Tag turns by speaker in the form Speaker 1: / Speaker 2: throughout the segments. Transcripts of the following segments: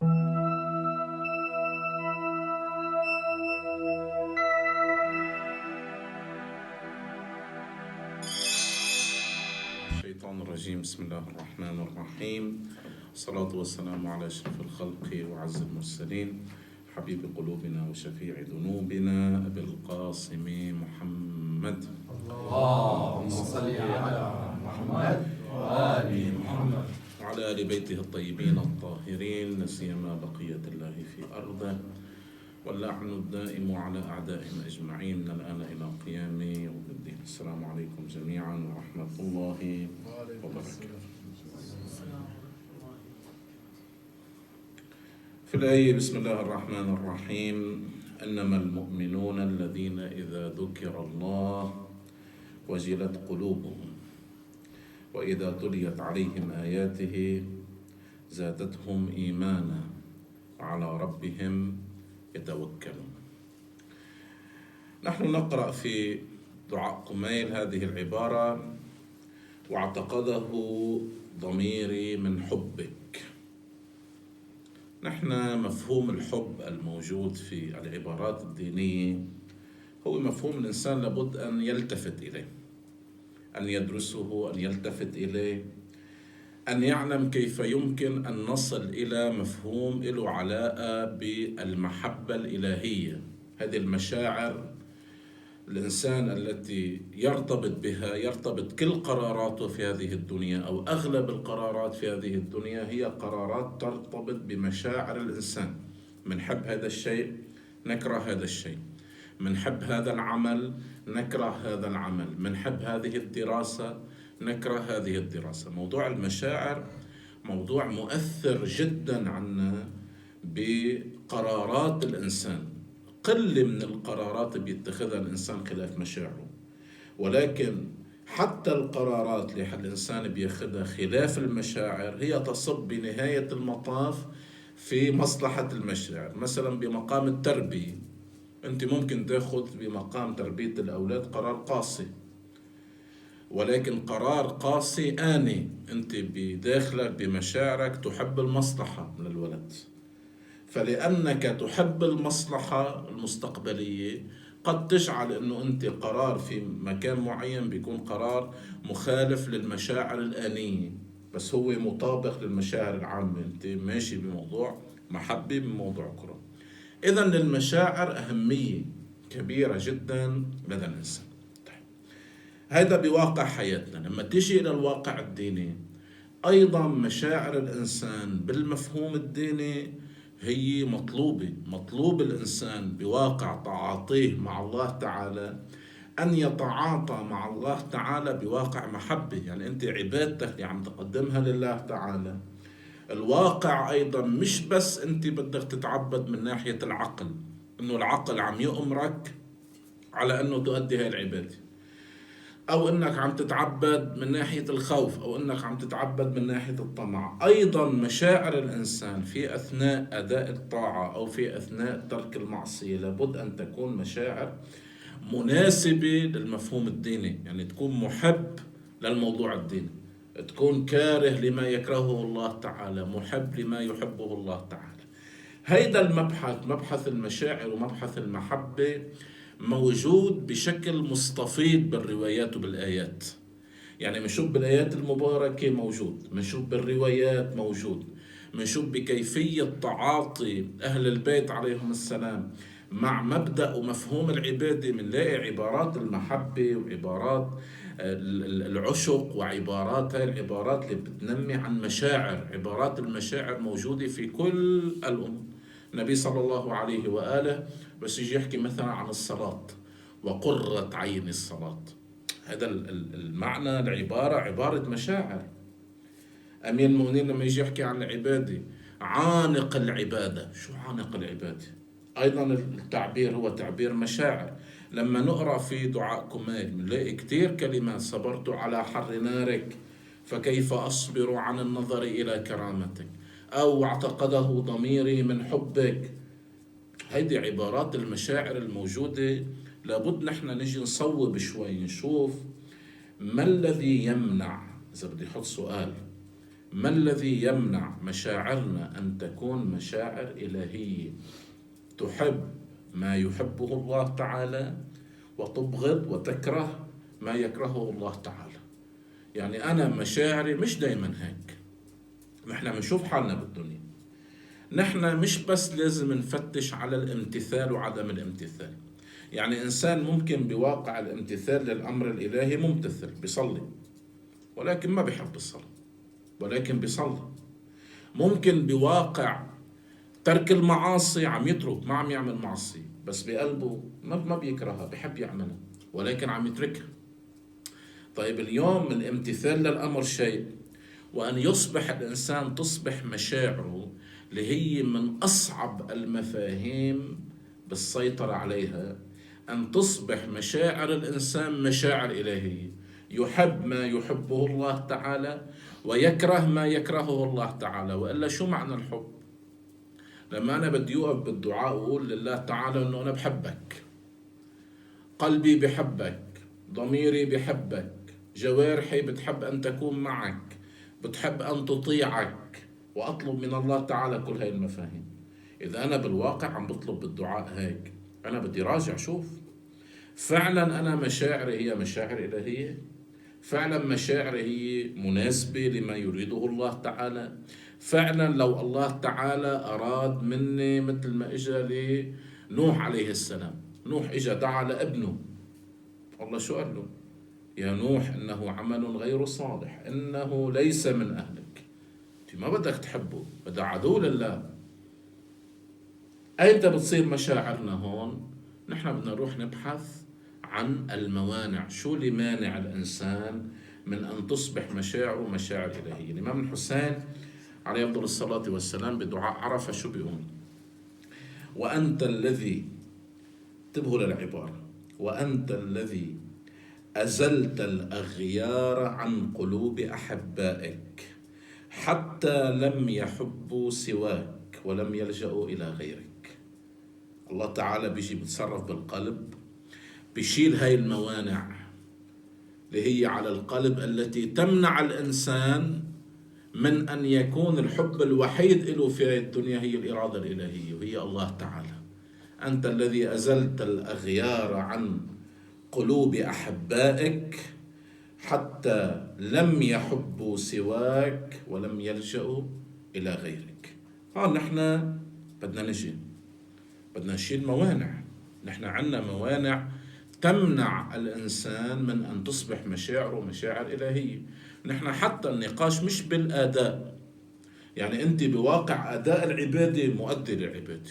Speaker 1: الشيطان الرجيم. بسم الله الرحمن الرحيم، والصلاة والسلام على أشرف الخلق وعز المرسلين، حبيب قلوبنا وشفيع ذنوبنا أبي القاسم محمد.
Speaker 2: اللهم صل على محمد وآل محمد
Speaker 1: وعلى آل بيته الطيبين الطاهرين، لا سيما بقية الله في أرضه، واللعن الدائم على أعدائهم أجمعين من الآن إلى قيام يوم الدين. السلام عليكم جميعا ورحمة الله وبركاته. في الآية بسم الله الرحمن الرحيم: إنما المؤمنون الذين إذا ذكر الله وجلت قلوبهم وإذا تليت عليهم آياته زادتهم إيمانا وعلى ربهم يتوكلون. نحن نقرأ في دعاء قميل هذه العبارة: واعتقده ضميري من حبك. نحن مفهوم الحب الموجود في العبارات الدينية هو مفهوم الإنسان لابد أن يلتفت إليه، أن يدرسه، أن يلتفت إليه، أن يعلم كيف يمكن أن نصل إلى مفهوم له علاقة بالمحبة الإلهية. هذه المشاعر الإنسان التي يرتبط بها، يرتبط كل قراراته في هذه الدنيا أو أغلب القرارات في هذه الدنيا هي قرارات ترتبط بمشاعر الإنسان. منحب هذا الشيء، نكره هذا الشيء، منحب هذا العمل، نكره هذا العمل، منحب هذه الدراسة، نكره هذه الدراسة. موضوع المشاعر موضوع مؤثر جدا عنا بقرارات الإنسان. قلة من القرارات بيتخذها الإنسان خلاف مشاعره، ولكن حتى القرارات اللي الإنسان بياخذها خلاف المشاعر هي تصب بنهاية المطاف في مصلحة المشاعر. مثلا بمقام التربية، أنت ممكن تأخذ بمقام تربية الأولاد قرار قاسي، ولكن قرار قاسي آني أنت بداخلك بمشاعرك تحب المصلحة للولد، فلأنك تحب المصلحة المستقبلية قد تجعل أنه أنت قرار في مكان معين بيكون قرار مخالف للمشاعر الآنية، بس هو مطابق للمشاعر العامة. أنت ماشي بموضوع محبة، بموضوع كره. إذن للمشاعر أهمية كبيرة جدا لدى الإنسان. هذا بواقع حياتنا. لما تيجي إلى الواقع الديني أيضا مشاعر الإنسان بالمفهوم الديني هي مطلوب الإنسان بواقع تعاطيه مع الله تعالى أن يتعاطى مع الله تعالى بواقع محبة. يعني أنت عبادتك اللي عم تقدمها لله تعالى، الواقع أيضا مش بس أنت بدك تتعبد من ناحية العقل، أنه العقل عم يؤمرك على أنه تؤدي هاي العبادة، أو أنك عم تتعبد من ناحية الخوف، أو أنك عم تتعبد من ناحية الطمع. أيضا مشاعر الإنسان في أثناء أداء الطاعة أو في أثناء ترك المعصية لابد أن تكون مشاعر مناسبة للمفهوم الديني. يعني تكون محب للموضوع الديني، تكون كاره لما يكرهه الله تعالى، محب لما يحبه الله تعالى. هيدا المبحث، مبحث المشاعر ومبحث المحبة، موجود بشكل مستفيض بالروايات وبالآيات. يعني منشوف بالآيات المباركة موجود، منشوف بالروايات موجود، منشوف بكيفية تعاطي أهل البيت عليهم السلام مع مبدأ ومفهوم العبادة. منلاقي عبارات المحبة وعبارات العشق وعبارات، هاي العبارات اللي بتنمي عن مشاعر. عبارات المشاعر موجودة في كل الأمور. النبي صلى الله عليه وآله بس يجي يحكي مثلا عن الصلاة: وقرة عين الصلاة. هذا المعنى العبارة عبارة مشاعر. أمير المؤمنين لما يجي يحكي عن العبادة: عانق العبادة. شو عانق العبادة؟ أيضا التعبير هو تعبير مشاعر. لما نقرأ في دعاء قميل بنلاقي كتير كلمات: صبرت على حر نارك فكيف أصبر عن النظر إلى كرامتك، أو اعتقده ضميري من حبك. هيدي عبارات المشاعر الموجودة. لابد نحن نجي نصوب شوي، نشوف ما الذي يمنع، إذا بدي أحط سؤال، ما الذي يمنع مشاعرنا أن تكون مشاعر إلهية تحب ما يحبه الله تعالى وتبغض وتكره ما يكرهه الله تعالى؟ يعني أنا مشاعري مش دايما هيك. نحن بنشوف حالنا بالدنيا، نحن مش بس لازم نفتش على الامتثال وعدم الامتثال. يعني إنسان ممكن بواقع الامتثال للأمر الإلهي ممتثل، بيصلي ولكن ما بيحب الصلاة، ولكن بيصلي. ممكن بواقع ترك المعاصي عم يترك، ما عم يعمل معصية، بس بقلبه ما بيكرهها، بيحب يعملها ولكن عم يتركها. طيب اليوم الامتثال للأمر شيء، وأن يصبح الإنسان تصبح مشاعره اللي هي من أصعب المفاهيم بالسيطرة عليها، أن تصبح مشاعر الإنسان مشاعر إلهية، يحب ما يحبه الله تعالى ويكره ما يكرهه الله تعالى. وإلا شو معنى الحب؟ لما أنا بدي أوقف بالدعاء وأقول لله تعالى أنه أنا بحبك، قلبي بحبك، ضميري بحبك، جوارحي بتحب أن تكون معك، بتحب أن تطيعك، وأطلب من الله تعالى كل هاي المفاهيم. إذا أنا بالواقع عم بطلب بالدعاء هيك، أنا بدي راجع شوف فعلا أنا مشاعري هي مشاعر إلهية؟ فعلا مشاعري هي مناسبة لما يريده الله تعالى؟ فعلا لو الله تعالى أراد مني مثل ما إجا لنوح عليه السلام، نوح إجا دعا لابنه، الله شو قال له؟ يا نوح إنه عمل غير صالح، إنه ليس من أهلك. أنت ما بدك تحبه، بدأ عدو لله. أيمتى بتصير مشاعرنا هون؟ نحن بدنا نروح نبحث عن الموانع، شو اللي مانع الإنسان من أن تصبح مشاعره مشاعر إلهية. الإمام الحسين عليه أفضل الصلاة والسلام بدعاء عرفة شو بيقول؟ وأنت الذي، انتبهوا للعبارة، وأنت الذي أزلت الأغيار عن قلوب أحبائك حتى لم يحبوا سواك ولم يلجأوا إلى غيرك. الله تعالى بيجي بتصرف بالقلب، بيشيل هاي الموانع اللي هي على القلب التي تمنع الإنسان من أن يكون الحب الوحيد له في الدنيا هي الإرادة الإلهية وهي الله تعالى. أنت الذي أزلت الأغيار عن قلوب أحبائك حتى لم يحبوا سواك ولم يلجأوا إلى غيرك. نحن بدنا نجي، بدنا نشيل موانع. نحن عندنا موانع تمنع الإنسان من أن تصبح مشاعره مشاعر إلهية. نحن حتى النقاش مش بالأداء، يعني أنت بواقع أداء العبادة مؤدي للعبادة،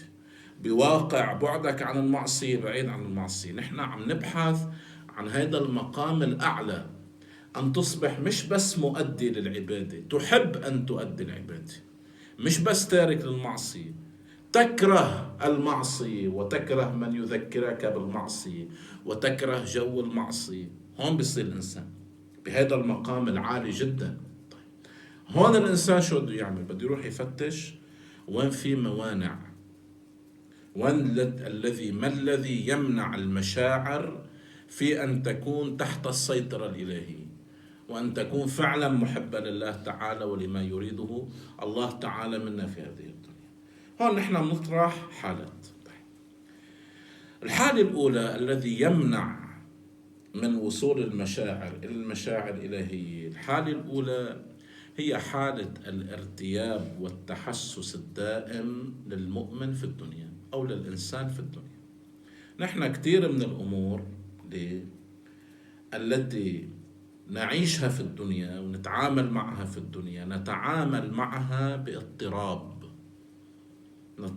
Speaker 1: بواقع بعدك عن المعصية بعيد عن المعصية. نحن عم نبحث عن هذا المقام الأعلى، أن تصبح مش بس مؤدي للعبادة، تحب أن تؤدي العبادة، مش بس تارك للمعصية، تكره المعصية وتكره من يذكرك بالمعصية وتكره جو المعصية. هون بيصير الإنسان بهذا المقام العالي جدا. هون الإنسان شو بده يعمل؟ بده يروح يفتش وين في موانع، وين ما الذي يمنع المشاعر في أن تكون تحت السيطرة الإلهية، وأن تكون فعلا محبة لله تعالى ولما يريده الله تعالى منا في هذه الدنيا. هون نحن نطرح حالات. الحالة الأولى الذي يمنع من وصول المشاعر إلى المشاعر الإلهية، الحالة الأولى هي حالة الارتياب والتحسس الدائم للمؤمن في الدنيا أو للإنسان في الدنيا. نحن كثير من الأمور التي نعيشها في الدنيا ونتعامل معها في الدنيا نتعامل معها باضطراب،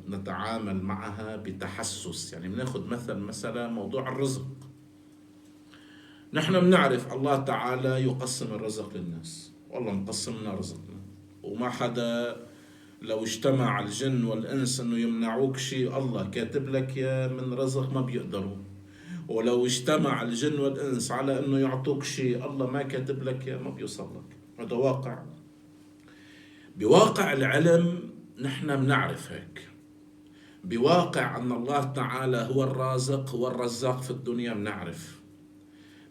Speaker 1: نتعامل معها بتحسس. يعني بناخذ مثلا موضوع الرزق. نحن بنعرف الله تعالى يقسم الرزق للناس، والله مقسم لنا رزقنا، وما حدا لو اجتمع الجن والإنس انه يمنعوك شيء الله كاتب لك يا من رزق ما بيقدروا، ولو اجتمع الجن والإنس على انه يعطوك شيء الله ما كاتب لك يا ما بيوصل لك. هذا واقع، بواقع العلم نحن بنعرف هيك، بواقع أن الله تعالى هو الرازق هو الرزاق في الدنيا بنعرف.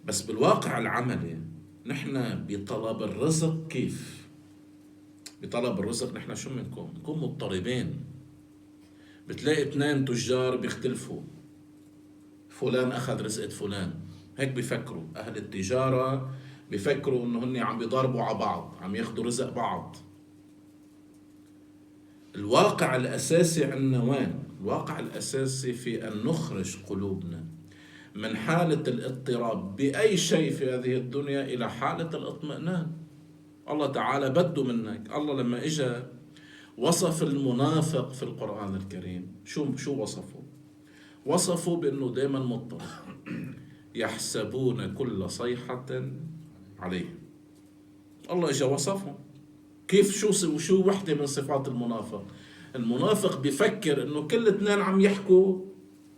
Speaker 1: بس بالواقع العملي نحن بطلب الرزق كيف؟ بطلب الرزق نحن شو بنكون مضطربين. بتلاقي اثنين تجار بيختلفوا، فلان أخذ رزقة فلان، هيك بيفكروا أهل التجارة، بيفكروا إنه هن عم بيضاربوا على بعض، عم ياخذوا رزق بعض. الواقع الأساسي عندنا وين؟ الواقع الأساسي في أن نخرج قلوبنا من حالة الاضطراب بأي شيء في هذه الدنيا إلى حالة الاطمئنان. الله تعالى بده منك. الله لما إجا وصف المنافق في القرآن الكريم شو وصفه؟ وصفه بأنه دائما مضطرب، يحسبون كل صيحة عليه. الله إجا وصفه كيف، شو وحدة من صفات المنافق. المنافق بيفكر انه كل اثنين عم يحكوا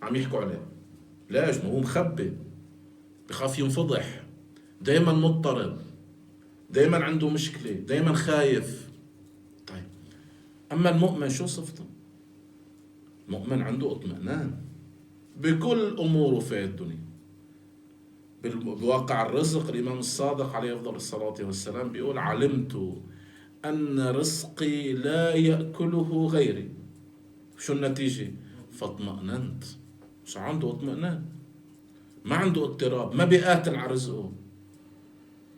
Speaker 1: عليه. ليش؟ ما هو مخبي، بخاف ينفضح، دايما مضطرب، دايما عنده مشكلة، دايما خايف. طيب اما المؤمن شو صفته؟ المؤمن عنده اطمئنان بكل اموره في الدنيا. بواقع الرزق الامام الصادق عليه افضل الصلاة والسلام بيقول: علمت أن رزقي لا يأكله غيري. شو النتيجة؟ فاطمأننت. مش عنده اطمئنان، ما عنده اضطراب، ما بيقاتل على رزقه،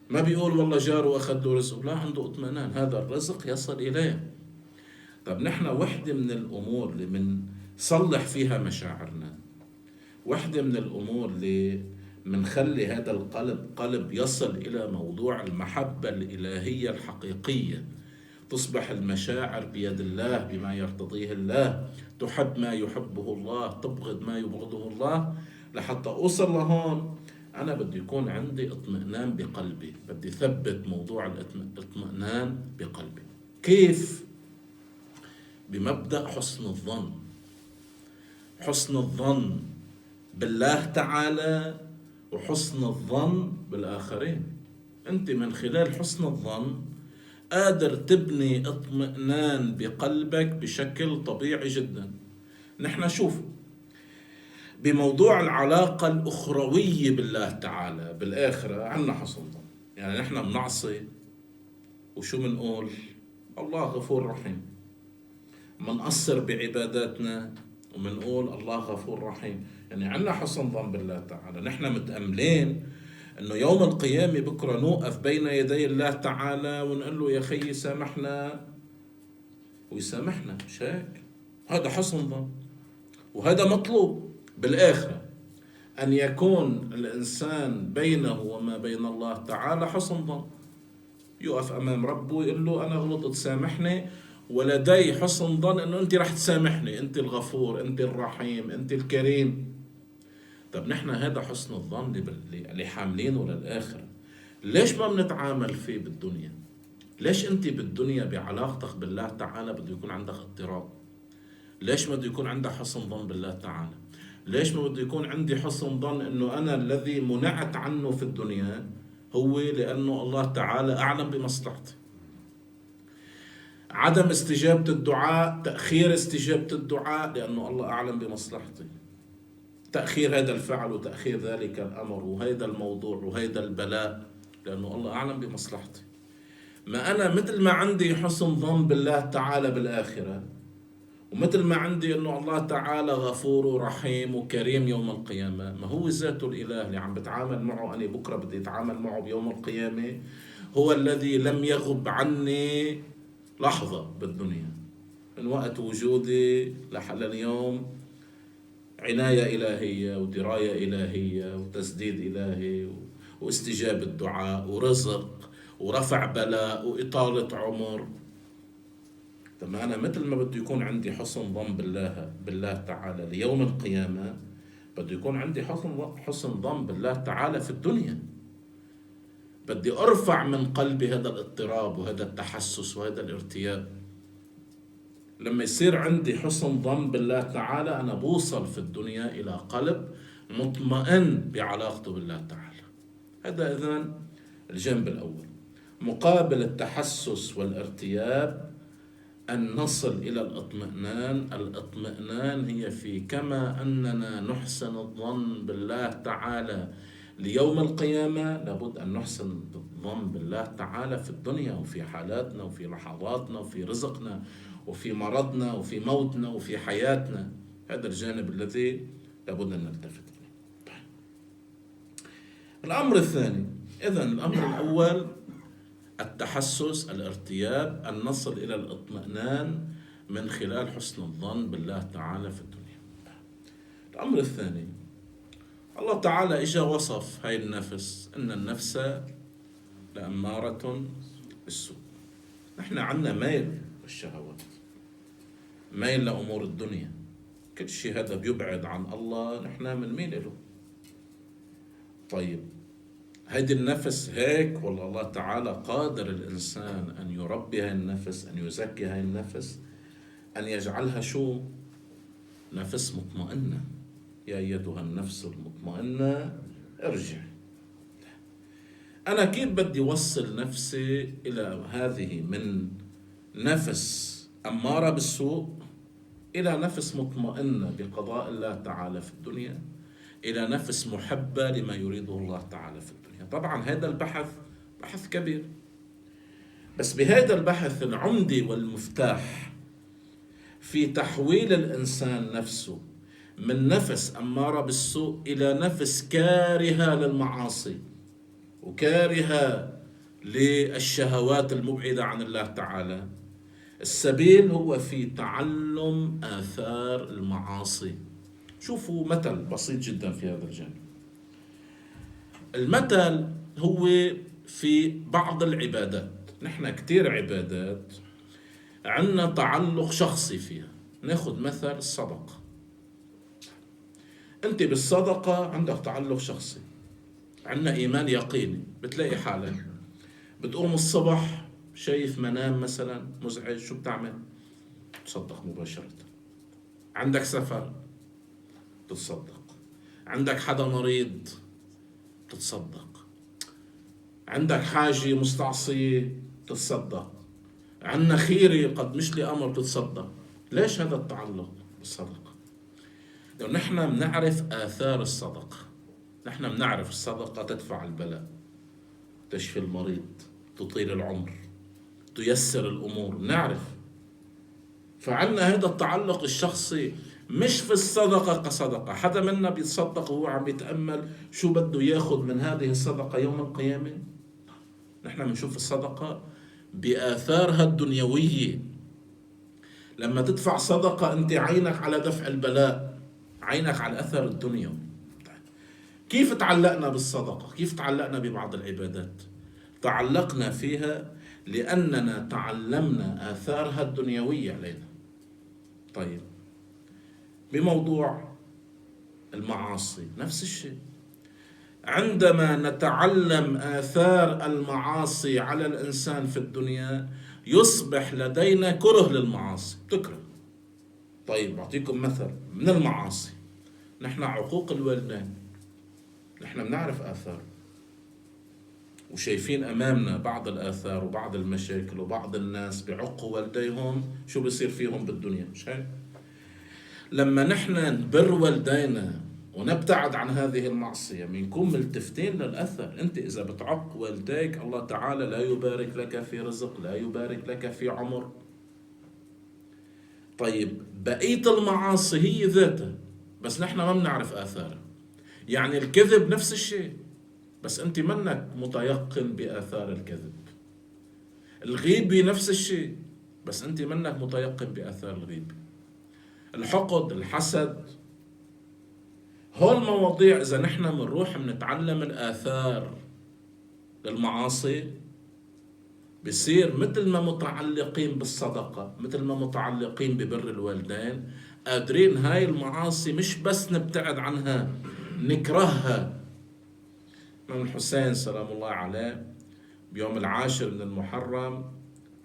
Speaker 1: ما بيقول والله جاره أخذ له رزقه، لا، عنده اطمئنان، هذا الرزق يصل إليه. طب نحن وحدة من الأمور اللي منصلح فيها مشاعرنا، وحدة من الأمور اللي منخلي هذا القلب قلب يصل إلى موضوع المحبة الإلهية الحقيقية، تصبح المشاعر بيد الله بما يرتضيه الله، تحب ما يحبه الله، تبغض ما يبغضه الله. لحتى أوصل لهون أنا بدي يكون عندي اطمئنان بقلبي، بدي ثبت موضوع الاطمئنان بقلبي. كيف؟ بمبدأ حسن الظن. حسن الظن بالله تعالى وحسن الظن بالآخرين. أنت من خلال حسن الظن قادر تبني اطمئنان بقلبك بشكل طبيعي جدا. نحن شوف بموضوع العلاقة الأخروية بالله تعالى بالآخرة عنا حسن ظن. يعني نحن بنعصي وشو بنقول؟ الله غفور رحيم. منقصر بعباداتنا وبنقول الله غفور رحيم. يعني عنا حسن ظن بالله تعالى. نحن متأملين انه يوم القيامة بكرة نوقف بين يدي الله تعالى ونقول له يا خيي سامحنا ويسامحنا. مش هيك؟ هذا حسن ظن، وهذا مطلوب بالآخرة، أن يكون الإنسان بينه وما بين الله تعالى حسن ظن. يقف أمام ربه ويقول له أنا غلطت سامحني، ولدي حسن ظن أنه أنت رح تسامحني، أنت الغفور، أنت الرحيم، أنت الكريم. طب نحن هذا حسن الظن اللي حاملينه للآخرة، ليش ما بنتعامل فيه بالدنيا؟ ليش أنت بالدنيا بعلاقتك بالله تعالى بده يكون عندك اضطراب؟ ليش ما بده يكون عندك حسن ظن بالله تعالى؟ ليش ما بده يكون عندي حسن ظن أنه أنا الذي منعت عنه في الدنيا هو لأنه الله تعالى أعلم بمصلحتي؟ عدم استجابة الدعاء، تأخير استجابة الدعاء لأنه الله أعلم بمصلحتي. تأخير هذا الفعل وتأخير ذلك الأمر وهذا الموضوع وهذا البلاء لأنه الله أعلم بمصلحتي. ما أنا مثل ما عندي حسن ظن بالله تعالى بالآخرة، ومثل ما عندي أنه الله تعالى غفور ورحيم وكريم يوم القيامة، ما هو ذاته الإله اللي عم بتعامل معه أنا بكرة بدي أتعامل معه بيوم القيامة، هو الذي لم يغب عني لحظة بالدنيا من وقت وجودي لحل اليوم. عناية إلهية ودراية إلهية وتسديد إلهي واستجابة دعاء ورزق ورفع بلاء وإطالة عمر. طب أنا مثل ما بده يكون عندي حسن ظن بالله تعالى ليوم القيامة، بده يكون عندي حسن ظن بالله تعالى في الدنيا. بدي أرفع من قلبي هذا الاضطراب وهذا التحسس وهذا الارتياب. لما يصير عندي حسن ظن بالله تعالى أنا بوصل في الدنيا إلى قلب مطمئن بعلاقته بالله تعالى. هذا إذن الجانب الأول. مقابل التحسس والارتياب أن نصل إلى الاطمئنان. الاطمئنان هي في كما أننا نحسن الظن بالله تعالى ليوم القيامة، لابد أن نحسن الظن بالله تعالى في الدنيا وفي حالاتنا وفي لحظاتنا وفي رزقنا وفي مرضنا وفي موتنا وفي حياتنا. هذا الجانب الذي لابد أن نلتفت إليه. الأمر الثاني، إذن الأمر الأول التحسس، الارتياب، أن نصل إلى الاطمئنان من خلال حسن الظن بالله تعالى في الدنيا. الأمر الثاني، الله تعالى إجا وصف هاي النفس إن النفس لأمارة بالسوء. نحن عنا ميل للشهوات، ميل لأمور الدنيا، كل شيء هذا بيبعد عن الله نحن بنميل له. طيب هيدي النفس هيك، والله الله تعالى قادر الإنسان أن يربي هاي النفس، أن يزكي هاي النفس، أن يجعلها شو؟ نفس مطمئنة. يا أيتها النفس المطمئنة ارجع. أنا كيف بدي وصل نفسي إلى هذه من نفس أمارة بالسوء إلى نفس مطمئنة بقضاء الله تعالى في الدنيا، إلى نفس محبة لما يريده الله تعالى في الدنيا؟ طبعا هذا البحث بحث كبير، بس بهذا البحث العمدي والمفتاح في تحويل الإنسان نفسه من نفس أمارة بالسوء إلى نفس كارهة للمعاصي وكارهة للشهوات المبعدة عن الله تعالى. السبيل هو في تعلم آثار المعاصي. شوفوا مثل بسيط جدا في هذا الجانب. المثل هو في بعض العبادات، نحن كتير عبادات عندنا تعلق شخصي فيها. ناخذ مثل الصدقة. انت بالصدقة عندك تعلق شخصي، عندنا إيمان يقيني. بتلاقي حالك بتقوم الصبح شايف منام مثلا مزعج، شو بتعمل؟ تصدق مباشرة. عندك سفر تتصدق، عندك حدا مريض تتصدق، عندك حاجة مستعصية تتصدق، عندنا خيرة قد مش لأمر تتصدق. ليش هذا التعلق بالصدقة؟ لأن نحن بنعرف آثار الصدقة. نحن بنعرف الصدقة تدفع البلاء، تشفي المريض، تطيل العمر، تيسر الأمور، نعرف. فعنا هذا التعلق الشخصي، مش في الصدقة كصدقة. حدا منا بيتصدق وهو عم يتأمل شو بده ياخد من هذه الصدقة يوم القيامة. نحن بنشوف الصدقة بآثارها الدنيوية. لما تدفع صدقة أنت عينك على دفع البلاء، عينك على الأثر الدنيوي. كيف تعلقنا بالصدقة؟ كيف تعلقنا ببعض العبادات؟ تعلقنا فيها لأننا تعلمنا آثارها الدنيوية علينا. طيب بموضوع المعاصي نفس الشيء. عندما نتعلم آثار المعاصي على الإنسان في الدنيا يصبح لدينا كره للمعاصي، تكره. طيب أعطيكم مثل من المعاصي. نحن عقوق الوالدين، نحن بنعرف آثار وشايفين أمامنا بعض الآثار وبعض المشاكل، وبعض الناس بعقوا والديهم شو بصير فيهم بالدنيا، مش هيك؟ لما نحن نبر والدينا ونبتعد عن هذه المعصية بنكون ملتفتين للأثر. أنت إذا بتعق والديك الله تعالى لا يبارك لك في رزق، لا يبارك لك في عمر. طيب بقية المعاصي هي ذاتها بس نحن ما بنعرف آثارها. يعني الكذب نفس الشيء بس أنت منك متيقن بآثار الكذب. الغيبة نفس الشيء بس أنت منك متيقن بآثار الغيبة. الحقد، الحسد، هول المواضيع إذا نحن بنروح بنتعلم الآثار للمعاصي بصير مثل ما متعلقين بالصدقة، مثل ما متعلقين ببر الوالدين، قادرين هاي المعاصي مش بس نبتعد عنها، نكرهها. الإمام الحسين سلام الله عليه بيوم 10 من المحرم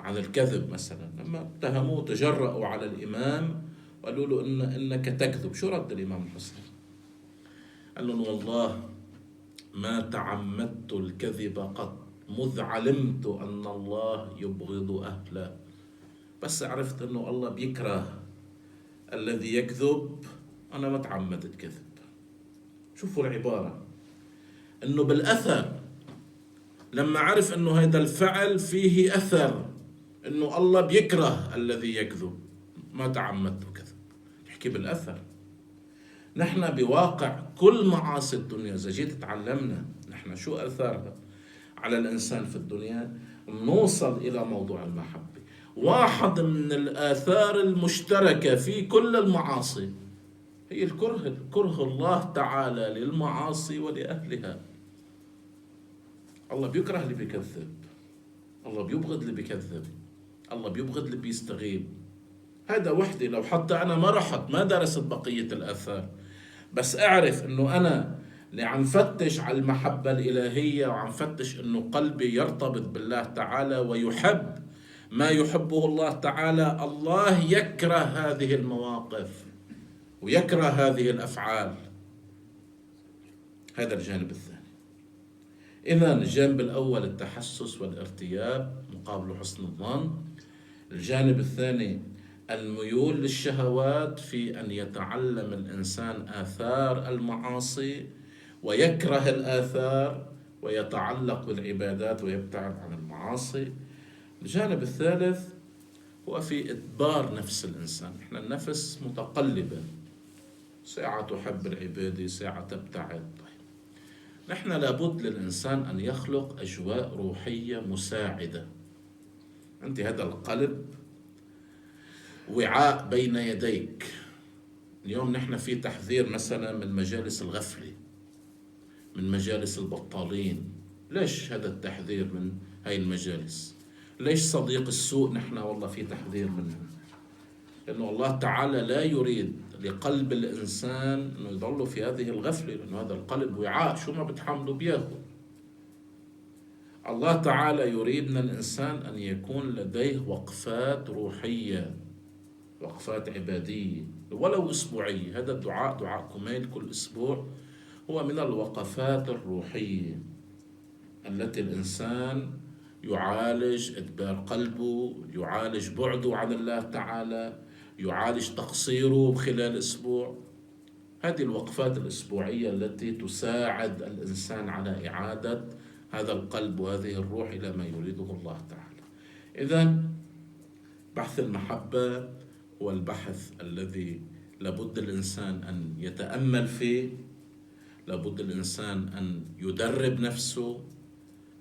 Speaker 1: عن الكذب مثلا، لما اتهموه تجرأوا على الإمام وقالوا له إنك تكذب، شو رد الإمام الحسين؟ قال لهم والله ما تعمدت الكذب قط مذ علمت أن الله يبغض أهله، بس عرفت أنه الله بيكره الذي يكذب، أنا ما تعمدت كذب. شوفوا العبارة، أنه بالأثر لما عرف أنه هذا الفعل فيه أثر، أنه الله بيكره الذي يكذب، ما تعمدت كذب، يحكي بالأثر. نحن بواقع كل معاصي الدنيا إذا جيت تعلمنا نحن شو أثارها على الإنسان في الدنيا، نوصل إلى موضوع المحبة. واحد من الآثار المشتركة في كل المعاصي هي الكره، كره الله تعالى للمعاصي ولأهلها. الله بيكره اللي بيكذب، الله بيبغض اللي بيكذب، الله بيبغض اللي بيستغيب. هذا وحدي، لو حتى أنا ما رحت ما درست بقية الآثار، بس أعرف أنه أنا اللي عم فتش على المحبة الإلهية وعم فتش أنه قلبي يرتبط بالله تعالى ويحب ما يحبه الله تعالى، الله يكره هذه المواقف ويكره هذه الأفعال. هذا الجانب الثاني. إذا الجانب الأول التحسس والارتياب مقابل حسن الظن. الجانب الثاني الميول للشهوات، في أن يتعلم الإنسان آثار المعاصي ويكره الآثار ويتعلق بالعبادات ويبتعد عن المعاصي. الجانب الثالث هو في إدبار نفس الإنسان. إحنا النفس متقلبة، ساعة تحب العبادة، ساعة تبتعد. نحن لابد للإنسان أن يخلق أجواء روحية مساعدة. أنت هذا القلب وعاء بين يديك. اليوم نحن في تحذير مثلا من مجالس الغفلة، من مجالس البطالين. ليش هذا التحذير من هاي المجالس؟ ليش صديق السوء نحن والله في تحذير منه؟ لأنه الله تعالى لا يريد لقلب الإنسان أنه يضل في هذه الغفلة، لأنه هذا القلب وعاء شو ما بتحمله بياخذ. الله تعالى يريد من الإنسان أن يكون لديه وقفات روحية، وقفات عبادية ولو أسبوعية. هذا الدعاء، دعاء كميل كل أسبوع، هو من الوقفات الروحية التي الإنسان يعالج إدبار قلبه، يعالج بعده عن الله تعالى، يعالج تقصيره خلال أسبوع. هذه الوقفات الأسبوعية التي تساعد الإنسان على إعادة هذا القلب وهذه الروح إلى ما يريده الله تعالى. إذن بحث المحبة هو البحث الذي لابد الإنسان أن يتأمل فيه، لابد الإنسان أن يدرب نفسه،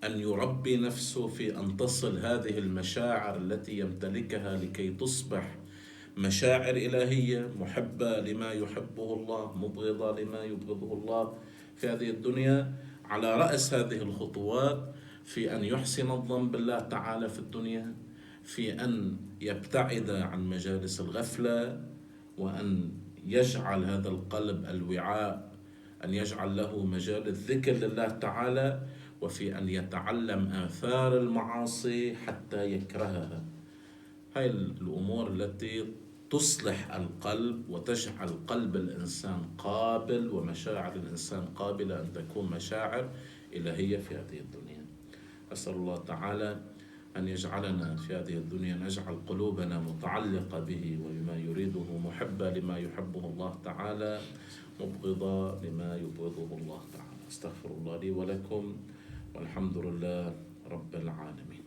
Speaker 1: أن يربي نفسه في أن تصل هذه المشاعر التي يمتلكها لكي تصبح مشاعر إلهية محبة لما يحبه الله، مبغضة لما يبغضه الله في هذه الدنيا. على رأس هذه الخطوات في أن يحسن الظن بالله تعالى في الدنيا، في أن يبتعد عن مجالس الغفلة، وأن يجعل هذا القلب الوعاء، أن يجعل له مجال الذكر لله تعالى، وفي أن يتعلم آثار المعاصي حتى يكرهها. هاي الأمور التي تصلح القلب وتجعل قلب الإنسان قابل ومشاعر الإنسان قابلة أن تكون مشاعر إلهية في هذه الدنيا. أسأل الله تعالى أن يجعلنا في هذه الدنيا نجعل قلوبنا متعلقة به وبما يريده، محبة لما يحبه الله تعالى، مبغضة لما يبغضه الله تعالى. استغفر الله لي ولكم، والحمد لله رب العالمين.